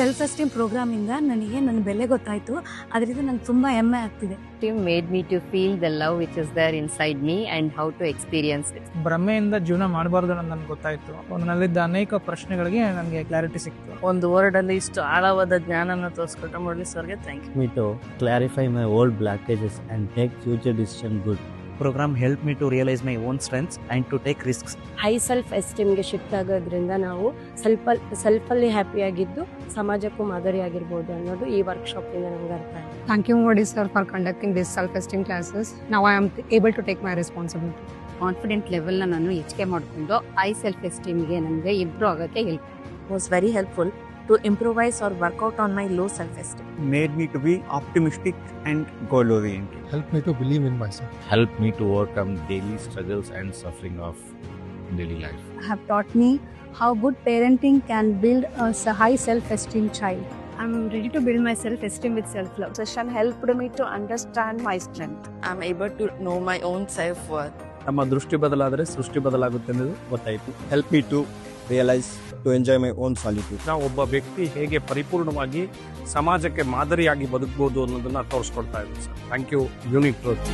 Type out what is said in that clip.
Self esteem program ಇಂದ ನನಗೆ ನನ್ನ ಬೆಲೆ ಗೊತ್ತಾಯ್ತು. ಅದರಿಂದ ನಂಗೆ ತುಂಬಾ ಹೆಮ್ಮೆ ಆಗ್ತಿದೆ. Team made me to feel the love which is there inside me and how to experience it. ಭ್ರಮೆಯಿಂದ ಜೀವನ ಮಾಡಬಾರ್ದು ಅನ್ನೋದು ನನಗೆ ಗೊತ್ತಾಯ್ತು. ನನ್ನಲ್ಲಿದ್ದ ಅನೇಕ ಪ್ರಶ್ನೆಗಳಿಗೆ ನನಗೆ ಕ್ಲಾರಿಟಿ ಸಿಕ್ತು. ಒಂದು ವರ್ಡ್ ಅಲ್ಲಿ ಇಷ್ಟು ಆಳವಾದ ಜ್ಞಾನನ ತೋರಿಸ್ಕೊಟ್ಟ ಮುರಳಿ ಸರ್ಗೆ thank you. Me to clarify my old blockages and take future decision good. Program helped me to realize my own strengths and to take risks. High self ಎಸ್ಟೀಮ್ಗೆ ಶಿಫ್ಟ್ ಆಗೋದ್ರಿಂದ ನಾವು ಸೆಲ್ಫಲ್ಲಿ ಹ್ಯಾಪಿ ಆಗಿದ್ದು ಸಮಾಜಕ್ಕೂ ಮಾದರಿ ಆಗಿರ್ಬೋದು ಅನ್ನೋದು ಈ ವರ್ಕ್ಶಾಪಿಂದ ನಮ್ಗೆ ಅರ್ಥ ಆಯಿತು. Thank you, Modi sir, for conducting these self-esteem classes. Now I am able to take my responsibility. Confident ಲೆವೆಲ್ನ ನಾನು ಹೆಚ್ಚಿಗೆ ಮಾಡಿಕೊಂಡು ಹೈ ಸೆಲ್ಫ್ ಎಸ್ಟೀಮ್ಗೆ ನನಗೆ ಇಂಪ್ರೂವ್ ಆಗೋಕ್ಕೆ help was very helpful to improvise or work out on my low self-esteem. Made me to be optimistic and goal-oriented. Helped me to believe in myself. Helped me to overcome daily struggles and suffering of daily life. Have taught me how good parenting can build a high self-esteem child. I'm ready to build my self-esteem with self-love. Session helped me to understand my strength. I'm able to know my own self-worth. ನಮ್ಮ ದೃಷ್ಟಿ ಬದಲಾದರೆ ಸೃಷ್ಟಿ ಬದಲಾಗುತ್ತೆ ಅನ್ನೋದು ಗೊತ್ತಾಯಿತು. Help me to realize to enjoy my own solitude. ನಾವು ಒಬ್ಬ ವ್ಯಕ್ತಿ ಹೇಗೆ ಪರಿಪೂರ್ಣವಾಗಿ ಸಮಾಜಕ್ಕೆ ಮಾದರಿಯಾಗಿ ಬದುಕಬಹುದು ಅನ್ನೋದನ್ನ ತೋರಿಸ್ಕೊಡ್ತಾ ಇದ್ದೀವಿ sir. Thank you unique truth.